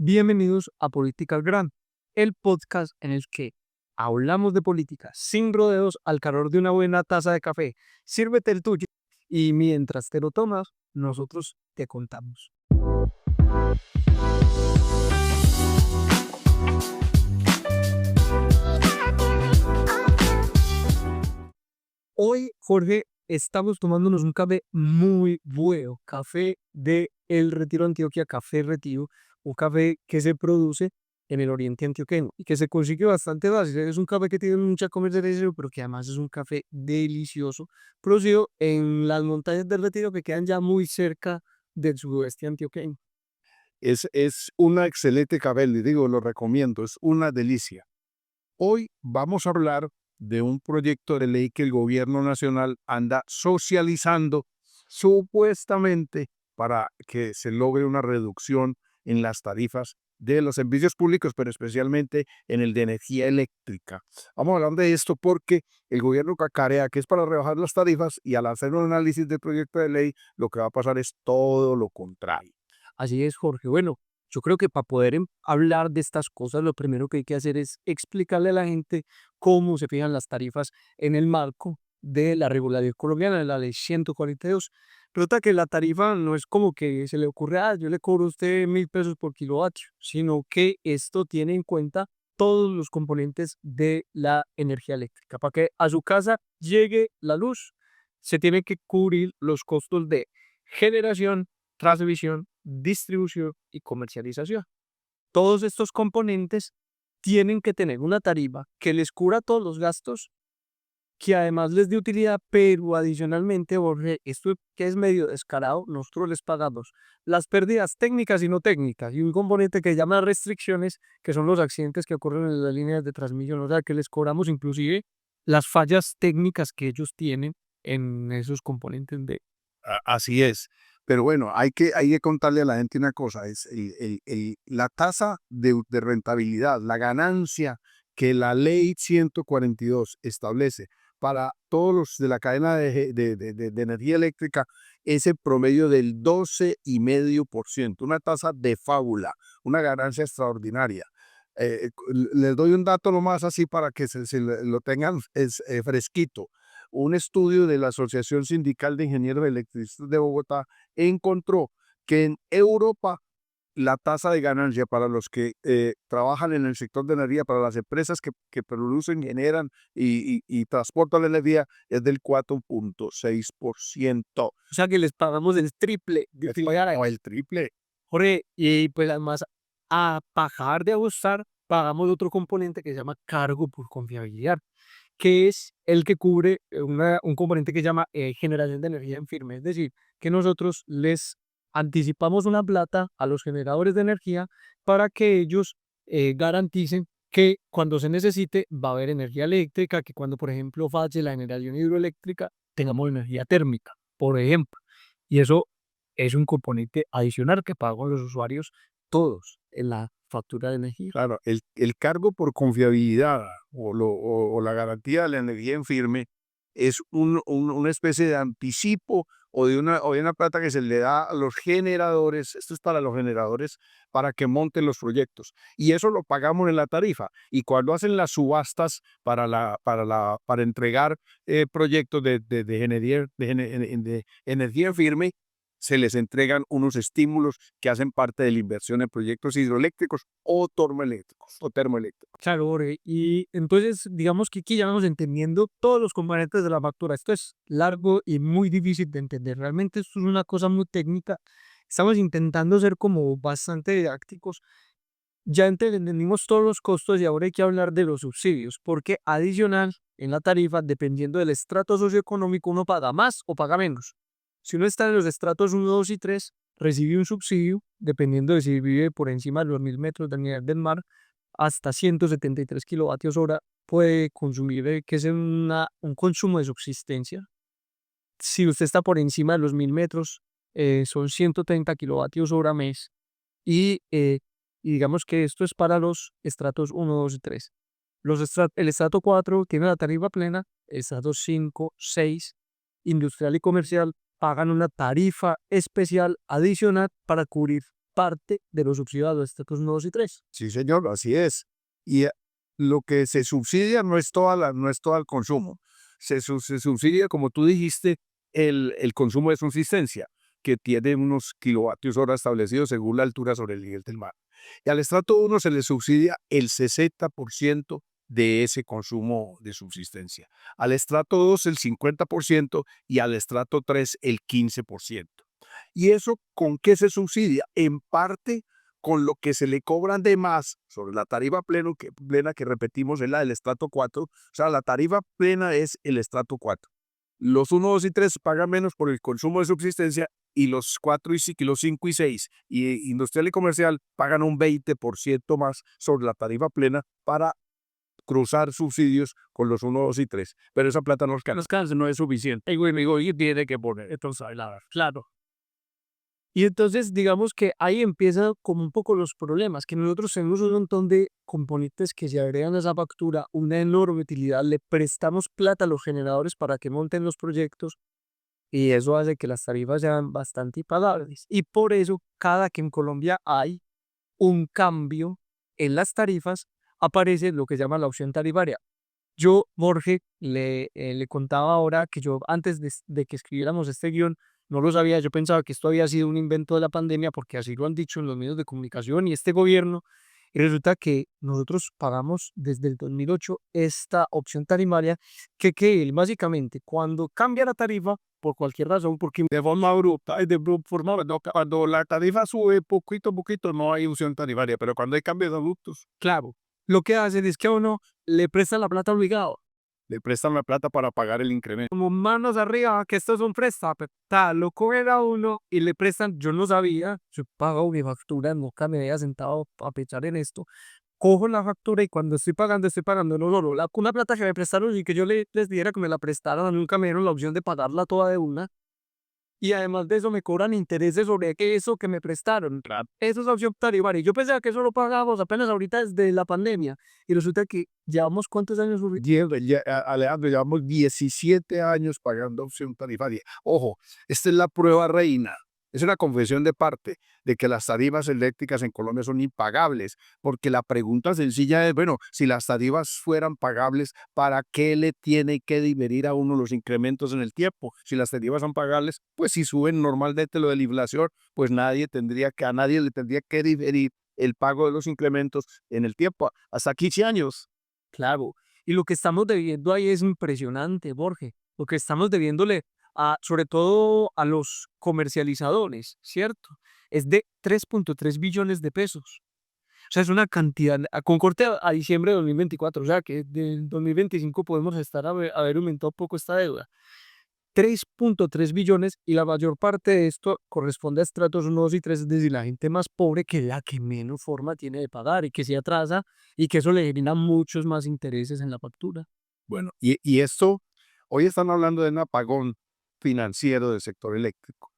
Bienvenidos a Política al Grano, el podcast en el que hablamos de política sin rodeos al calor de una buena taza de café. Sírvete el tuyo y mientras te lo tomas, nosotros te contamos. Hoy, Jorge, estamos tomándonos un café muy bueno, café de El Retiro Antioquia, Café Retiro, un café que se produce en el oriente antioqueño y que se consigue bastante fácil. Es un café que tiene mucha comercialización, pero que además es un café delicioso, producido en las montañas del Retiro que quedan ya muy cerca del sudoeste antioqueño. Es una excelente café, les digo, lo recomiendo, es una delicia. Hoy vamos a hablar de un proyecto de ley que el gobierno nacional anda socializando supuestamente para que se logre una reducción en las tarifas de los servicios públicos, pero especialmente en el de energía eléctrica. Vamos a hablar de esto porque el gobierno cacarea que es para rebajar las tarifas y al hacer un análisis del proyecto de ley, lo que va a pasar es todo lo contrario. Así es, Jorge. Bueno, yo creo que para poder hablar de estas cosas, lo primero que hay que hacer es explicarle a la gente cómo se fijan las tarifas en el marco de la regularidad colombiana, de la ley 142. Resulta que la tarifa no es como que se le ocurre, yo le cobro a usted 1.000 pesos por kilovatio, sino que esto tiene en cuenta todos los componentes de la energía eléctrica. Para que a su casa llegue la luz, se tienen que cubrir los costos de generación, transmisión, distribución y comercialización. Todos estos componentes tienen que tener una tarifa que les cubra todos los gastos, que además les dé utilidad, pero adicionalmente, Jorge, esto que es medio descarado, nosotros les pagamos las pérdidas técnicas y no técnicas, y un componente que se llama restricciones, que son los accidentes que ocurren en las líneas de transmisión, o sea, que les cobramos inclusive las fallas técnicas que ellos tienen en esos componentes de... Así es. Pero bueno, hay que contarle a la gente una cosa, es la tasa de rentabilidad, la ganancia que la ley 142 establece para todos los de la cadena de energía eléctrica es el promedio del 12,5%, una tasa de fábula, una ganancia extraordinaria. Les doy un dato nomás así para que lo tengan fresquito. Un estudio de la Asociación Sindical de Ingenieros Electricistas de Bogotá encontró que en Europa la tasa de ganancia para los que trabajan en el sector de energía, para las empresas que producen, generan y transportan la energía, es del 4,6%. O sea, que les pagamos el triple de Es utilidad. o el triple. Jorge, y pues además, a pagar de ajustar, pagamos otro componente que se llama cargo por confiabilidad, que es el que cubre un componente que se llama generación de energía en firme. Es decir, que nosotros les anticipamos una plata a los generadores de energía para que ellos garanticen que cuando se necesite va a haber energía eléctrica, que cuando, por ejemplo, falle la generación hidroeléctrica, tengamos energía térmica, por ejemplo. Y eso es un componente adicional que pagan los usuarios todos en la factura de energía. Claro, el cargo por confiabilidad o la garantía de la energía en firme es una especie de anticipo o de una plata que se le da a los generadores, esto es para los generadores, para que monten los proyectos. Y eso lo pagamos en la tarifa. Y cuando hacen las subastas para entregar proyectos de energía en firme, se les entregan unos estímulos que hacen parte de la inversión en proyectos hidroeléctricos o termoeléctricos. Claro, Jorge. Y entonces, digamos que aquí ya vamos entendiendo todos los componentes de la factura. Esto es largo y muy difícil de entender. Realmente esto es una cosa muy técnica. Estamos intentando ser como bastante didácticos. Ya entendimos todos los costos y ahora hay que hablar de los subsidios, porque adicional en la tarifa, dependiendo del estrato socioeconómico, uno paga más o paga menos. Si uno está en los estratos 1, 2 y 3, recibe un subsidio, dependiendo de si vive por encima de los 1.000 metros del nivel del mar, hasta 173 kilovatios hora puede consumir, que es un consumo de subsistencia. Si usted está por encima de los 1.000 metros, son 130 kilovatios hora mes. Y digamos que esto es para los estratos 1, 2 y 3. El estrato 4 tiene la tarifa plena, estratos 5, 6, industrial y comercial pagan una tarifa especial adicional para cubrir parte de los subsidios a los estratos 1, 2 y 3. Sí, señor, así es. Y lo que se subsidia no es todo el consumo. Se subsidia, como tú dijiste, el consumo de subsistencia, que tiene unos kilovatios hora establecidos según la altura sobre el nivel del mar. Y al estrato 1 se le subsidia el 60% de ese consumo de subsistencia. Al estrato 2 el 50% y al estrato 3 el 15%. ¿Y eso con qué se subsidia? En parte con lo que se le cobran de más sobre la tarifa plena que repetimos es la del estrato 4. O sea, la tarifa plena es el estrato 4. Los 1, 2 y 3 pagan menos por el consumo de subsistencia y los 4 y los 5 y 6 y industrial y comercial pagan un 20% más sobre la tarifa plena para cruzar subsidios con los 1, 2 y 3. Pero esa plata no alcanza. Los casos no es suficiente. El güey y tiene que poner. Entonces, claro. Y entonces, digamos que ahí empieza como un poco los problemas, que nosotros tenemos un montón de componentes que se agregan a esa factura, una enorme utilidad, le prestamos plata a los generadores para que monten los proyectos y eso hace que las tarifas sean bastante impagables. Y por eso, cada que en Colombia hay un cambio en las tarifas, aparece lo que se llama la opción tarifaria. Yo, Jorge, le contaba ahora que yo antes de que escribiéramos este guión, no lo sabía, yo pensaba que esto había sido un invento de la pandemia porque así lo han dicho en los medios de comunicación y este gobierno, y resulta que nosotros pagamos desde el 2008 esta opción tarifaria que básicamente cuando cambia la tarifa, por cualquier razón, porque De forma abrupta, cuando la tarifa sube poquito a poquito no hay opción tarifaria, pero cuando hay cambios abruptos, claro, lo que hacen es que a uno le prestan la plata obligado. le prestan la plata para pagar el incremento. Como manos arriba, que esto es un préstamo, lo cogen a uno y le prestan, yo no sabía, yo pago mi factura, nunca me había sentado a pensar en esto, cojo la factura y cuando estoy pagando no solo una plata que me prestaron y que yo les diera que me la prestaran, nunca me dieron la opción de pagarla toda de una, y además de eso me cobran intereses sobre eso que me prestaron. Claro. Eso es opción tarifaria. Yo pensaba que eso lo pagábamos apenas ahorita desde la pandemia. Y resulta que llevamos ¿cuántos años? Alejandro, llevamos 17 años pagando opción tarifaria. Ojo, esta es la prueba reina. Es una confesión de parte de que las tarifas eléctricas en Colombia son impagables, porque la pregunta sencilla es, bueno, si las tarifas fueran pagables, ¿para qué le tiene que diferir a uno los incrementos en el tiempo? Si las tarifas son pagables, pues si suben normalmente lo de la inflación, pues a nadie le tendría que diferir el pago de los incrementos en el tiempo, hasta 15 años. Claro. Y lo que estamos debiendo ahí es impresionante, Jorge. Lo que estamos debiéndole sobre todo a los comercializadores, ¿cierto? Es de 3.3 billones de pesos. O sea, es una cantidad, con corte a diciembre de 2024, o sea, que del 2025 podemos estar haber aumentado poco esta deuda. 3.3 billones y la mayor parte de esto corresponde a estratos 1, 2 y 3, es decir, la gente más pobre que la que menos forma tiene de pagar y que se atrasa y que eso le genera muchos más intereses en la factura. Bueno, y esto, hoy están hablando de un apagón financiero del sector eléctrico.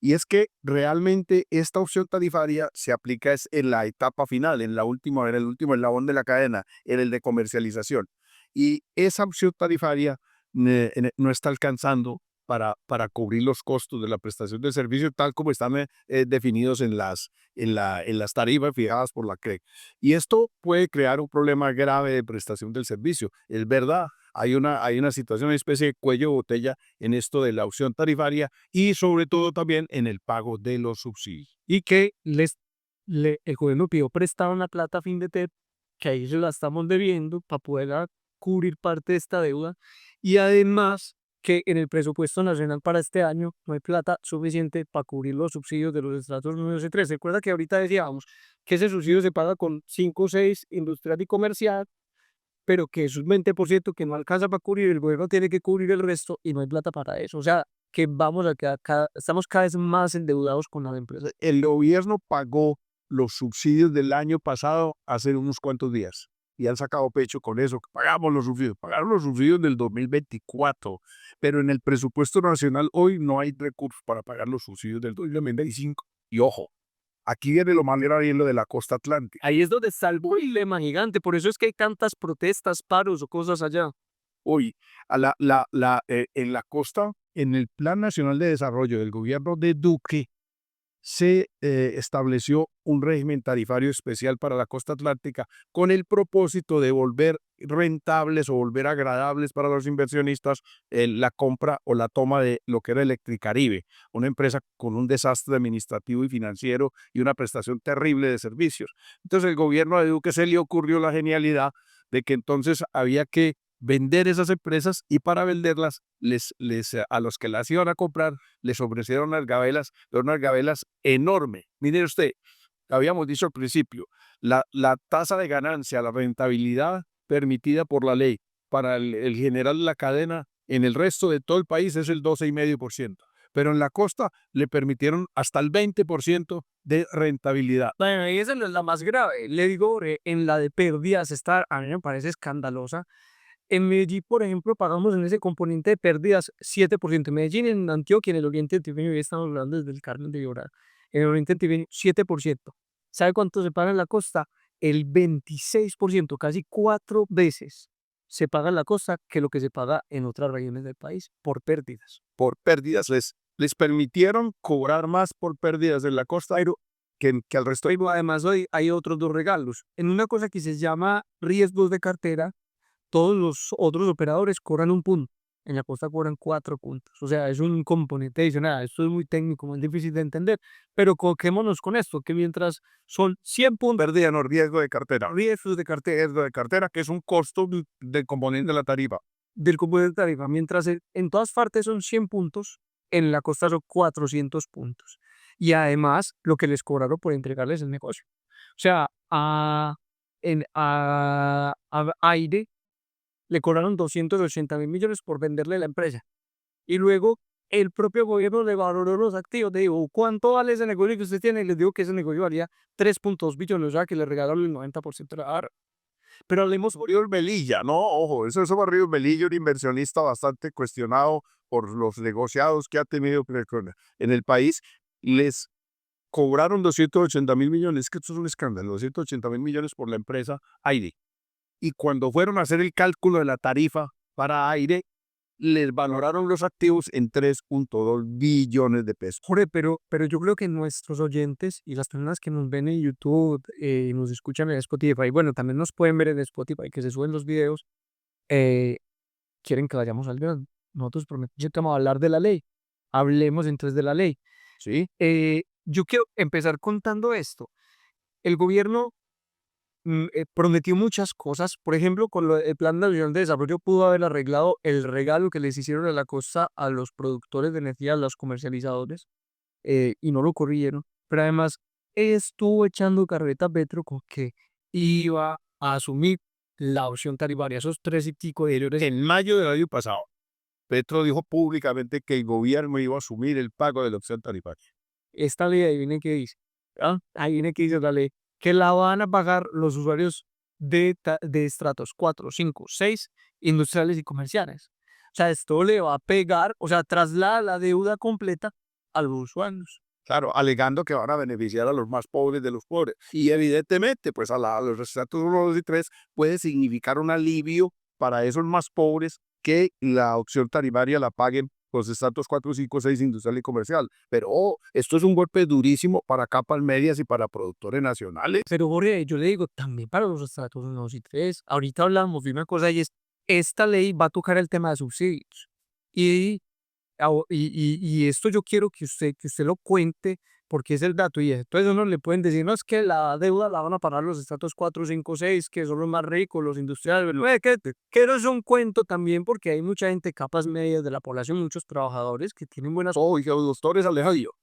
Y es que realmente esta opción tarifaria se aplica es en la etapa final, en el último eslabón de la cadena, en el de comercialización. Y esa opción tarifaria no está alcanzando para cubrir los costos de la prestación de servicio tal como están definidos en las tarifas fijadas por la CREC. Y esto puede crear un problema grave de prestación del servicio. Es verdad, hay una situación, una especie de cuello de botella en esto de la opción tarifaria y sobre todo también en el pago de los subsidios. Y que el gobierno pidió prestar una plata a fin de TEP, que ahí se la estamos debiendo para poder cubrir parte de esta deuda. Y además que en el presupuesto nacional para este año no hay plata suficiente para cubrir los subsidios de los estratos 1 y 3. Recuerda que ahorita decíamos que ese subsidio se paga con 5 o 6 industrial y comercial, pero que es un 20% que no alcanza para cubrir, el gobierno tiene que cubrir el resto y no hay plata para eso. O sea, que vamos a quedar estamos cada vez más endeudados con las empresas. El gobierno pagó los subsidios del año pasado hace unos cuantos días y han sacado pecho con eso. Pagamos los subsidios, pagaron los subsidios del 2024, pero en el presupuesto nacional hoy no hay recursos para pagar los subsidios del 2025. Y ojo, aquí viene lo más grave y lo de la costa atlántica. Ahí es donde está el problema gigante, por eso es que hay tantas protestas, paros o cosas allá. Hoy, en la costa, en el Plan Nacional de Desarrollo del gobierno de Duque, se estableció un régimen tarifario especial para la costa atlántica con el propósito de volver rentables o volver agradables para los inversionistas la compra o la toma de lo que era Electricaribe, una empresa con un desastre administrativo y financiero y una prestación terrible de servicios. Entonces el gobierno de Duque se le ocurrió la genialidad de que entonces había que vender esas empresas y para venderlas a los que las iban a comprar les ofrecieron unas gabelas, pero unas gabelas enormes. Mire usted, habíamos dicho al principio, la tasa de ganancia, la rentabilidad permitida por la ley para el general de la cadena en el resto de todo el país es el 12,5%, pero en la costa le permitieron hasta el 20% de rentabilidad. Bueno, y esa no es la más grave. Le digo, en la de pérdidas, esta a mí me parece escandalosa. En Medellín, por ejemplo, pagamos en ese componente de pérdidas 7%. En Medellín, en Antioquia, en el oriente antioqueño, y estamos hablando desde el Carmen de Llorar. En el oriente antioqueño, 7%. ¿Sabe cuánto se paga en la costa? El 26%, casi 4 veces se paga en la costa que lo que se paga en otras regiones del país por pérdidas. Por pérdidas, les permitieron cobrar más por pérdidas en la costa Pero, que al resto. pero además hoy hay otros dos regalos. En una cosa que se llama riesgos de cartera, todos los otros operadores cobran un punto. En la costa cobran 4 puntos. O sea, es un componente adicional. Esto es muy técnico, muy difícil de entender. Pero coquémonos con esto, que mientras son 100 puntos Pérdida, no, riesgo de cartera. riesgos de cartera Riesgo de cartera, que es un costo del componente de la tarifa. del componente de tarifa, mientras en todas partes son 100 puntos, en la costa son 400 puntos. Y además, lo que les cobraron por entregarles el negocio. O sea, a Aire le cobraron 280.000 millones por venderle la empresa. Y luego el propio gobierno le valoró los activos. Le digo, ¿cuánto vale ese negocio que usted tiene? Y les digo que ese negocio valía 3.2 billones, o sea que le regalaron el 90% de la vara. Pero hablemos, Ríos Melilla, no, ojo, eso fue Ríos Melilla, un inversionista bastante cuestionado por los negociados que ha tenido en el país. Les cobraron 280.000 millones, que esto es un escándalo, 280.000 millones por la empresa Aire. Y cuando fueron a hacer el cálculo de la tarifa para Aire, les valoraron los activos en 3,2 billones de pesos. Jorge, pero yo creo que nuestros oyentes y las personas que nos ven en YouTube y nos escuchan en Spotify, bueno, también nos pueden ver en Spotify, que se suben los videos, eh, quieren que vayamos al grano. Nosotros prometemos que vamos a hablar de la ley. Hablemos entonces de la ley. ¿Sí? Yo quiero empezar contando esto. El gobierno prometió muchas cosas. Por ejemplo, con el Plan Nacional de Desarrollo pudo haber arreglado el regalo que les hicieron a la costa a los productores de energía, a los comercializadores, y no lo corrieron. Pero además estuvo echando carreta a Petro con que iba a asumir la opción tarifaria, esos 3 y pico de En mayo del año pasado, Petro dijo públicamente que el gobierno iba a asumir el pago de la opción tarifaria. esta ley, adivinen qué dice. ¿Ah? Adivinen qué dice la ley. Que la van a pagar los usuarios de estratos 4, 5, 6 industriales y comerciales. O sea, esto le va a pegar, o sea, traslada la deuda completa a los usuarios. Claro, alegando que van a beneficiar a los más pobres de los pobres. Y evidentemente, pues a los estratos 1, 2 y 3 puede significar un alivio para esos más pobres que la opción tarifaria la paguen los estratos 4, 5, 6 industrial y comercial. Pero esto es un golpe durísimo para capas medias y para productores nacionales. Pero Jorge, yo le digo, también para los estratos 1, 2 y 3. Ahorita hablamos de una cosa y es, esta ley va a tocar el tema de subsidios. Y y esto yo quiero que usted lo cuente porque es el dato. Y entonces uno le pueden decir, no, es que la deuda la van a pagar los estratos 4, 5, 6, que son los más ricos, los industriales. Bueno, que no es un cuento también porque hay mucha gente, capas medias de la población, muchos trabajadores que tienen buenas. Oiga, doctores Alejandro,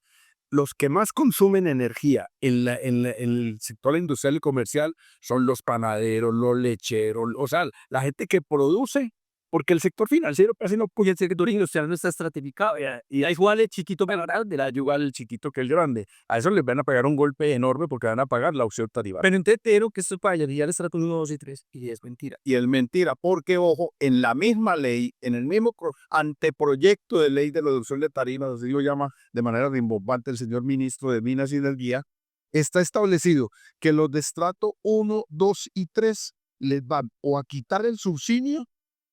los que más consumen energía en el sector industrial y comercial son los panaderos, los lecheros, o sea, la gente que produce, porque el sector financiero casi no puede. El sector industrial no está estratificado. Y da igual el chiquito que el grande, da igual el chiquito que el grande. A eso les van a pagar un golpe enorme porque van a pagar la opción tarifaria. Pero entonces te digo que esto es para llegar al estrato 1, 2 y 3. Y es mentira. Y es mentira, porque ojo, en la misma ley, en el mismo anteproyecto de ley de reducción de tarifas, así lo llama de manera rimbombante el señor ministro de Minas y Energía, está establecido que los de estrato 1, 2 y 3 les van o a quitar el subsidio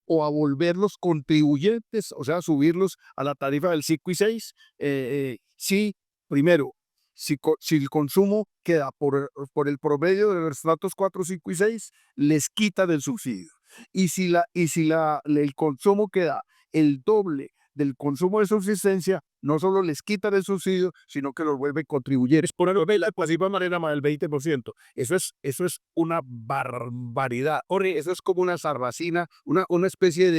o a volverlos contribuyentes, o sea, subirlos a la tarifa del 5 y 6. Sí, primero, Si el consumo queda por el promedio de los estratos 4, 5 y 6, les quita del subsidio. El consumo queda el doble del consumo de subsistencia, no solo les quita el subsidio, sino que los vuelve contribuyentes. Por la pasiva manera más del 20%. Eso es una barbaridad. Eso es como una sarracina, una especie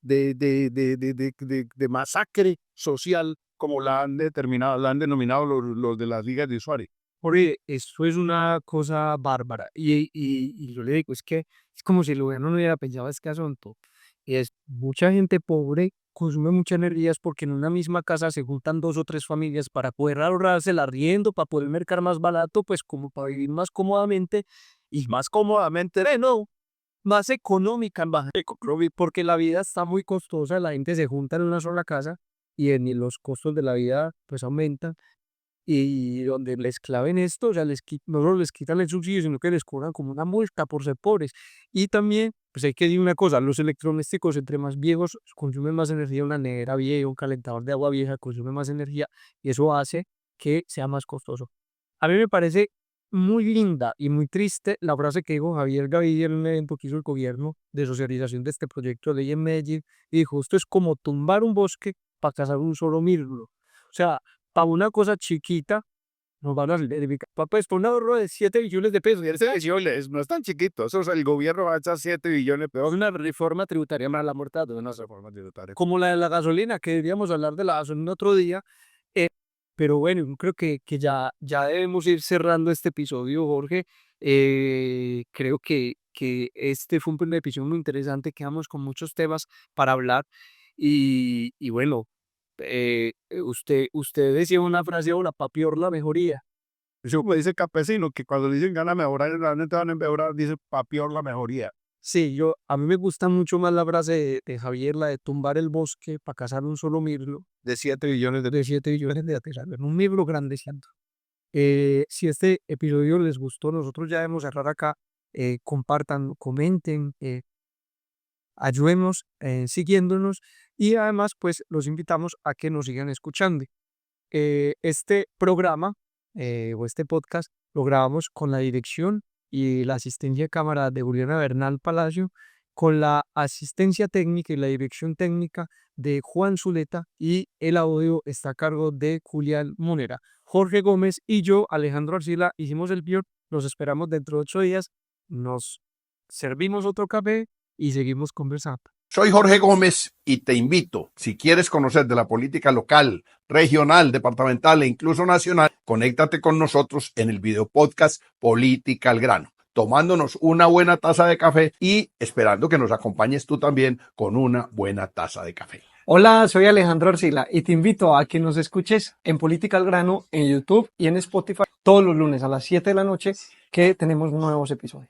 de masacre social, como la han denominado los de las ligas de usuarios. Jorge, eso es una cosa bárbara. Y yo le digo, es que es como si el gobierno no hubiera pensado este asunto. Y es mucha gente pobre consume mucha energía es porque en una misma casa se juntan 2 o 3 familias para poder ahorrarse el arriendo, para poder mercar más barato, pues como para vivir más cómodamente y más cómodamente, no, más económica, porque la vida está muy costosa, la gente se junta en una sola casa y los costos de la vida pues aumentan. Y donde les claven esto, o sea, no solo les quitan el subsidio, sino que les cobran como una multa por ser pobres. Y también, pues hay que decir una cosa, los electrodomésticos entre más viejos consumen más energía, una nevera vieja, un calentador de agua vieja consume más energía y eso hace que sea más costoso. A mí me parece muy linda y muy triste la frase que dijo Javier Gaviria en un evento que hizo el gobierno de socialización de este proyecto de ley en Medellín, y dijo, esto es como tumbar un bosque para cazar un solo mirlo. O sea, para una cosa chiquita, nos van a edificar. Pues por un ahorro de 7 billones de pesos. Y Ese billones no es tan chiquito. Eso, o sea, el gobierno va a echar 7 billones, pero es una reforma tributaria más la mortada, no es reforma tributaria. como la de la gasolina, que deberíamos hablar de la gasolina otro día. eh, pero bueno, yo creo que ya debemos ir cerrando este episodio, Jorge. Creo que este fue un primer episodio muy interesante. Quedamos con muchos temas para hablar. Y bueno, usted decía una frase ahora, papior la mejoría. Eso como dice el campesino, que cuando dicen gana mejorar, realmente van a empeorar, dice papior la mejoría. Sí, a mí me gusta mucho más la frase de Javier, la de tumbar el bosque para cazar un solo mirlo, De 7 billones de 7 billones de aterrizar en un mirlo grande, ¿cierto? Si este episodio les gustó, nosotros ya debemos cerrar acá. Compartan, comenten, ayúdenos siguiéndonos y además pues los invitamos a que nos sigan escuchando. Este programa o este podcast lo grabamos con la dirección y la asistencia de cámara de Juliana Bernal Palacio, con la asistencia técnica y la dirección técnica de Juan Zuleta, y el audio está a cargo de Julián Monera. Jorge Gómez y yo, Alejandro Arcila, hicimos el guión. Los esperamos dentro de 8 días. Nos servimos otro café y seguimos conversando. Soy Jorge Gómez y te invito, si quieres conocer de la política local, regional, departamental e incluso nacional, conéctate con nosotros en el video podcast Política al Grano, tomándonos una buena taza de café y esperando que nos acompañes tú también con una buena taza de café. Hola, soy Alejandro Arcila y te invito a que nos escuches en Política al Grano en YouTube y en Spotify todos los lunes a las 7 de la noche, que tenemos nuevos episodios.